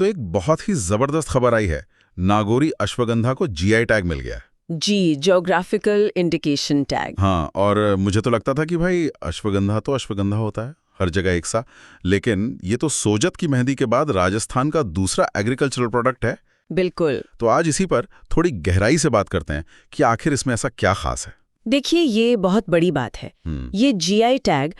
तो एक बहुत ही जबरदस्त खबर आई है। नागौरी अश्वगंधा को जीआई टैग मिल गया है। जी, ज्योग्राफिकल इंडिकेशन टैग। हाँ, और मुझे तो लगता था कि भाई अश्वगंधा तो अश्वगंधा होता है हर जगह एक सा, लेकिन ये तो सोजत की मेहंदी के बाद राजस्थान का दूसरा एग्रीकल्चरल प्रोडक्ट है। बिल्कुल। तो आज इसी पर थोड़ी गहराई से बात करते हैं कि आखिर इसमें ऐसा क्या खास है। देखिए, ये बहुत बड़ी बात है। ये जीआई टैग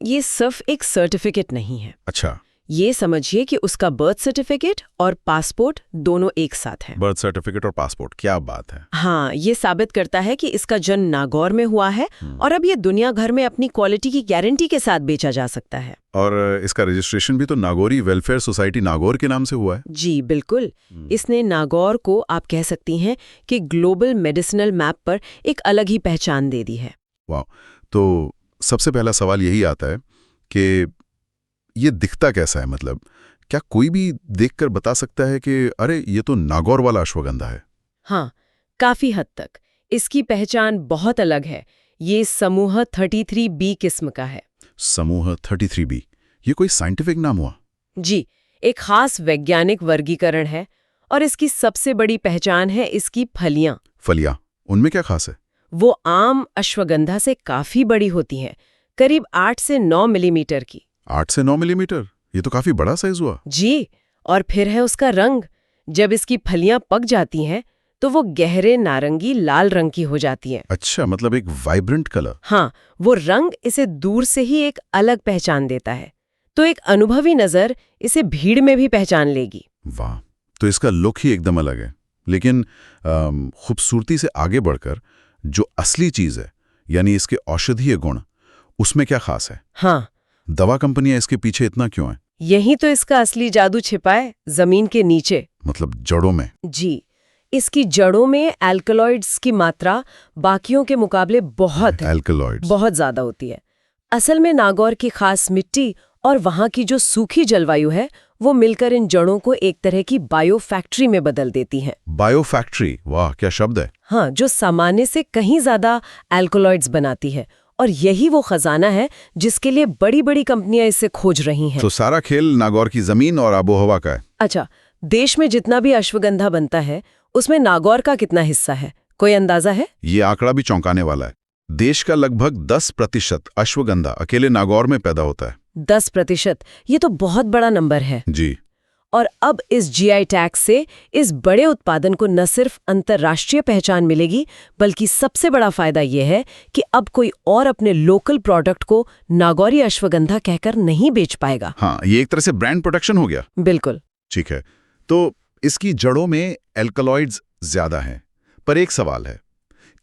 ये सिर्फ एक सर्टिफिकेट नहीं है। अच्छा, ये समझिए कि उसका बर्थ सर्टिफिकेट और पासपोर्ट दोनों एक साथ हैं। बर्थ सर्टिफिकेट और पासपोर्ट, क्या बात है। हाँ, ये साबित करता है कि इसका जन्म नागौर में हुआ है और अब ये दुनिया भर में अपनी क्वालिटी की गारंटी के साथ बेचा जा सकता है। और इसका रजिस्ट्रेशन भी तो नागौरी वेलफेयर सोसाइटी नागौर के नाम से हुआ है। जी बिल्कुल। इसने नागौर को, आप कह सकती हैं, कि ग्लोबल मेडिसिनल मैप पर एक अलग ही पहचान दे दी है। वाह, तो सबसे पहला सवाल यही आता है कि ये दिखता कैसा है। मतलब क्या कोई भी देखकर बता सकता है कि अरे ये तो नागौर वाला अश्वगंधा है? हाँ, काफी हद तक इसकी पहचान बहुत अलग है। ये समूह 33B किस्म का है। समूह 33B, ये कोई साइंटिफिक नाम हुआ? जी, एक खास वैज्ञानिक वर्गीकरण है और इसकी सबसे बड़ी पहचान है इसकी फलियां। फलियां, उनमें क्या खास है? वो आम अश्वगंधा से काफी बड़ी होती हैं, करीब 8 से 9 मिलीमीटर की। 8 से 9 मिलीमीटर, ये तो काफी बड़ा साइज हुआ। जी, और फिर है उसका रंग। जब इसकी फलियां पक जाती हैं तो वो गहरे नारंगी लाल रंग की हो जाती हैं। अच्छा, मतलब एक वाइब्रेंट कलर। हाँ, वो रंग इसे दूर से ही एक अलग पहचान देता है, तो एक अनुभवी नजर इसे भीड़ में भी पहचान लेगी। वाह, तो इसका लुक ही एकदम अलग है। लेकिन खूबसूरती से आगे बढ़कर जो असली चीज है, यानी इसके औषधीय गुण, उसमें क्या खास है? हाँ, दवा कंपनियां इसके पीछे इतना क्यों है? यही तो इसका असली जादू छिपा है, जमीन के नीचे। मतलब जड़ों में? जी, इसकी जड़ों में एल्कलॉइड्स की मात्रा बाकियों के मुकाबले बहुत ज्यादा होती है। असल में नागौर की खास मिट्टी और वहाँ की जो सूखी जलवायु है, वो मिलकर इन जड़ों को एक तरह की बायो फैक्ट्री में बदल देती हैं। बायो फैक्ट्री, वाह क्या शब्द है। हाँ, जो सामान्य से कहीं ज्यादा एल्कलॉइड्स बनाती है, और यही वो खजाना है जिसके लिए बड़ी बड़ी कंपनियां इसे खोज रही हैं। तो सारा खेल नागौर की जमीन और आबोहवा का है। अच्छा, देश में जितना भी अश्वगंधा बनता है उसमें नागौर का कितना हिस्सा है, कोई अंदाजा है? ये आंकड़ा भी चौंकाने वाला है। देश का लगभग 10% अश्वगंधा अकेले नागौर में पैदा होता है। 10%? ये तो बहुत बड़ा नंबर है। जी। और अब इस जीआई टैग से इस बड़े उत्पादन को न सिर्फ अंतर्राष्ट्रीय पहचान मिलेगी, बल्कि सबसे बड़ा फायदा यह है कि अब कोई और अपने लोकल प्रोडक्ट को नागौरी अश्वगंधा कहकर नहीं बेच पाएगा। हाँ, ये एक तरह से ब्रांड प्रोटेक्शन हो गया। बिल्कुल। ठीक है, तो इसकी जड़ों में एल्कलॉइड्स ज्यादा हैं, पर एक सवाल है,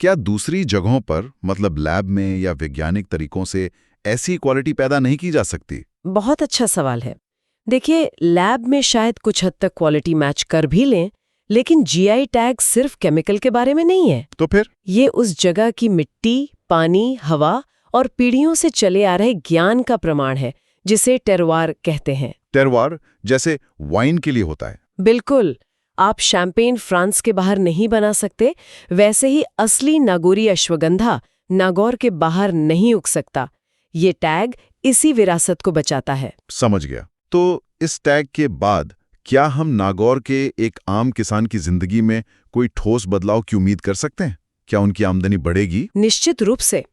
क्या दूसरी जगहों पर, मतलब लैब में या वैज्ञानिक तरीकों से ऐसी क्वालिटी पैदा नहीं की जा सकती? बहुत अच्छा सवाल है। देखिए, लैब में शायद कुछ हद तक क्वालिटी मैच कर भी लें, लेकिन जीआई टैग सिर्फ केमिकल के बारे में नहीं है। तो फिर ये उस जगह की मिट्टी, पानी, हवा और पीढ़ियों से चले आ रहे ज्ञान का प्रमाण है, जिसे टेरवार कहते हैं। टेरवार जैसे वाइन के लिए होता है? बिल्कुल। आप शैंपेन फ्रांस के बाहर नहीं बना सकते, वैसे ही असली नागौरी अश्वगंधा नागौर के बाहर नहीं उग सकता। ये टैग इसी विरासत को बचाता है। समझ गया। तो इस टैग के बाद क्या हम नागौर के एक आम किसान की जिंदगी में कोई ठोस बदलाव की उम्मीद कर सकते हैं? क्या उनकी आमदनी बढ़ेगी? निश्चित रूप से।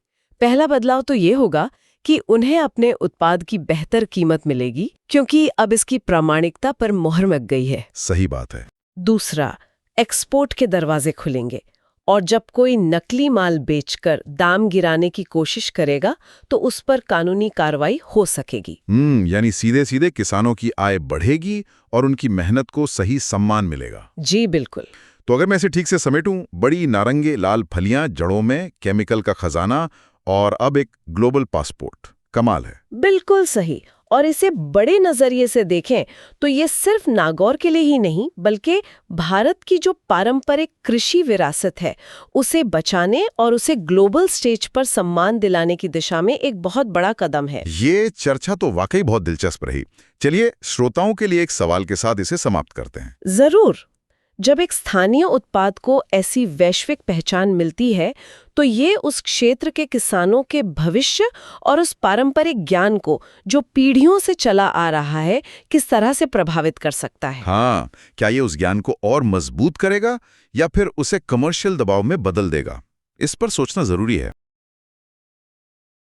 पहला बदलाव तो ये होगा कि उन्हें अपने उत्पाद की बेहतर कीमत मिलेगी, क्योंकि अब इसकी प्रामाणिकता पर मोहर लग गई है। सही बात है। दूसरा, एक्सपोर्ट के दरवाजे खुलेंगे, और जब कोई नकली माल बेचकर दाम गिराने की कोशिश करेगा तो उस पर कानूनी कार्रवाई हो सकेगी। यानी सीधे सीधे किसानों की आय बढ़ेगी और उनकी मेहनत को सही सम्मान मिलेगा। जी बिल्कुल। तो अगर मैं इसे ठीक से समेटूं, बड़ी नारंगी लाल फलियां, जड़ों में केमिकल का खजाना और अब एक ग्लोबल पासपोर्ट, कमाल है। बिल्कुल सही। और इसे बड़े नजरिए से देखें तो ये सिर्फ नागौर के लिए ही नहीं, बल्कि भारत की जो पारंपरिक कृषि विरासत है उसे बचाने और उसे ग्लोबल स्टेज पर सम्मान दिलाने की दिशा में एक बहुत बड़ा कदम है। ये चर्चा तो वाकई बहुत दिलचस्प रही। चलिए, श्रोताओं के लिए एक सवाल के साथ इसे समाप्त करते हैं। जरूर। जब एक स्थानीय उत्पाद को ऐसी वैश्विक पहचान मिलती है तो ये उस क्षेत्र के किसानों के भविष्य और उस पारंपरिक ज्ञान को जो पीढ़ियों से चला आ रहा है किस तरह से प्रभावित कर सकता है। हाँ, क्या ये उस ज्ञान को और मजबूत करेगा या फिर उसे कमर्शियल दबाव में बदल देगा? इस पर सोचना जरूरी है।